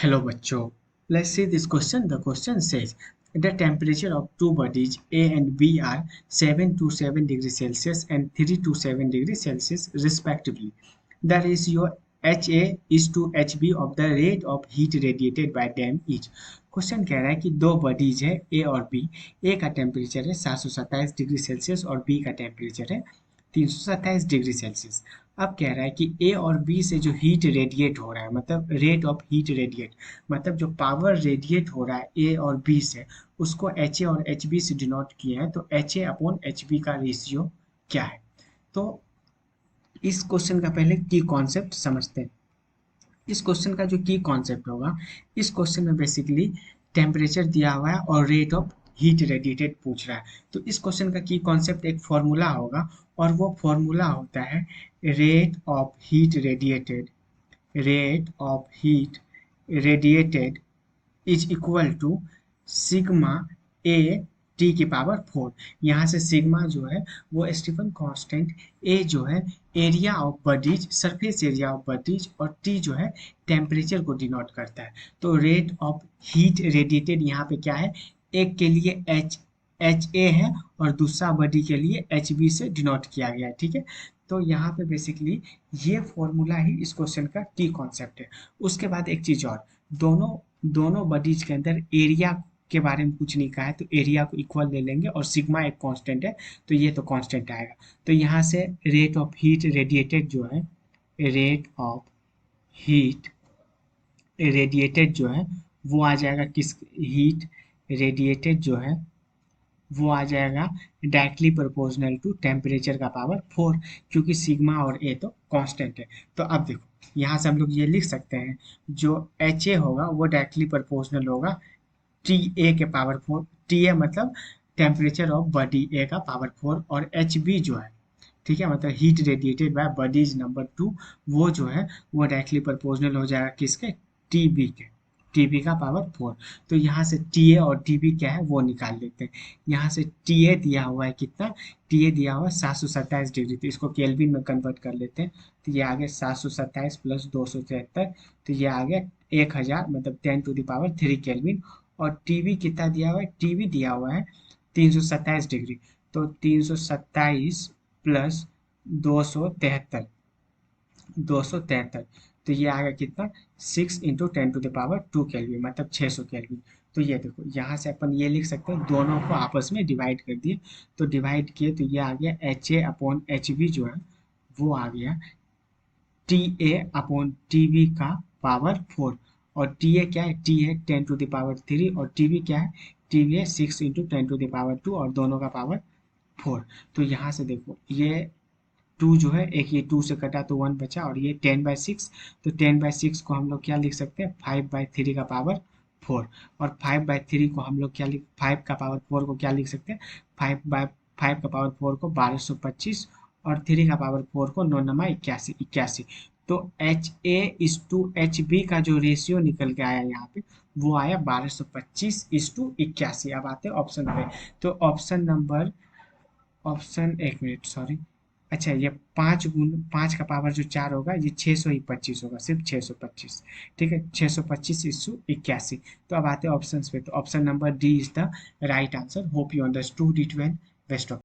Hello बच्चों, let's see this question. The question says the temperature of two bodies A and B are 7 to 7 degrees Celsius and 3 to 7 degrees Celsius respectively. The ratio HA is to HB of the rate of heat radiated by them each. Question कह रहा है कि दो bodies है ए और B. ए का temperature है 727 degree Celsius और बी का टेम्परेचर है 327 डिग्री सेल्सियस. अब कह रहा है कि ए और बी से जो हीट रेडिएट हो रहा है, मतलब रेट ऑफ हीट रेडिएट, मतलब जो पावर रेडिएट हो रहा है ए और बी से, उसको एच ए और एच बी से डिनोट किया है. तो H A upon H B का रेशियो क्या है? तो इस क्वेश्चन का पहले की कॉन्सेप्ट समझते हैं. इस क्वेश्चन का जो की कॉन्सेप्ट होगा, इस क्वेश्चन में बेसिकली टेम्परेचर दिया हुआ है और रेट ऑफ हीट रेडिएटेड पूछ रहा है. तो इस क्वेश्चन का की कॉन्सेप्ट एक फॉर्मूला होगा और वो फॉर्मूला होता है rate of heat radiated. Rate of heat radiated is equal to sigma A T की पावर 4. यहाँ से सिग्मा जो है वो स्टीफन कांस्टेंट, ए जो है area of bodies, surface area of bodies, और टी जो है टेम्परेचर को डिनोट करता है. तो रेट ऑफ हीट रेडिएटेड यहाँ पे क्या है, एक के लिए एच ए है और दूसरा बॉडी के लिए एच बी से डिनोट किया गया है. ठीक है, तो यहाँ पे बेसिकली ये फॉर्मूला ही इस क्वेश्चन का की कॉन्सेप्ट है. उसके बाद एक चीज और, दोनों दोनों बॉडीज के अंदर एरिया के बारे में कुछ नहीं कहा है, तो एरिया को इक्वल ले लेंगे और सिग्मा एक कांस्टेंट है तो ये तो कांस्टेंट आएगा. तो यहाँ से रेट ऑफ हीट रेडिएटेड जो है, रेट ऑफ हीट रेडिएटेड जो है वो आ जाएगा किस, हीट रेडिएटेड जो है वो आ जाएगा डायरेक्टली प्रोपोर्शनल टू टेम्परेचर का पावर 4, क्योंकि सिग्मा और ए तो कांस्टेंट है. तो अब देखो यहाँ से हम लोग ये लिख सकते हैं, जो एच ए होगा वो डायरेक्टली प्रोपोर्शनल होगा टी ए के पावर 4. टी ए मतलब टेम्परेचर ऑफ बॉडी ए का पावर 4, और एच बी जो है, ठीक है, मतलब heat radiated by bodies number 2, वो जो है वो डायरेक्टली प्रोपोर्शनल हो जाएगा किसके, टी बी के, टी बी का पावर 4. तो यहाँ से टी ए और टी बी क्या है वो निकाल लेते हैं. यहाँ से टी ए दिया हुआ है कितना, टी ए दिया हुआ है 727 डिग्री, तो इसको केल्विन में कन्वर्ट कर लेते हैं. तो ये आ गया 727 प्लस 273, तो ये आ गया 1000, मतलब 10⁻³ केल्विन. और टीवी कितना दिया हुआ है, टीवी दिया हुआ है 327 डिग्री, तो 327 प्लस 273, 273, तो ये आ गया कितना, 6 इंटू 10⁻² केल्विन, मतलब 600 केल्विन. तो ये देखो यहाँ से अपन ये लिख सकते हैं, दोनों को आपस में डिवाइड कर दिए, तो डिवाइड किए तो ये आ गया H A upon H B जो है वो आ गया T A upon T B का पावर 4. और टी ए क्या है, टी है 10⁻³ और टी बी क्या है, टी बी है 6 इंटू 10⁻², और दोनों का पावर 4. तो यहाँ से देखो ये 2 जो है, एक ये 2 से कटा तो 1 बचा, और ये 10/6, तो 10/6 को हम लोग क्या लिख सकते हैं, 5/3 का पावर 4. और 5/3 को हम लोग क्या लिख, 5 का पावर 4 को क्या लिख सकते हैं, 5/5 का पावर 4 को 1225, और 3 का पावर 4 को 9×81, तो H A is to H B का जो रेशियो निकल के आया यहाँ पे वो आया 1225:81. अब आते हैं ऑप्शन पे. तो ऑप्शन नंबर, ऑप्शन, एक मिनट सॉरी, अच्छा ये 5 का पावर जो 4 होगा, ये 625 होगा, सिर्फ 625. ठीक है, 625:81. तो अब आते हैं ऑप्शंस पे. तो option number D is the right answer. Hope you understood it well. Best of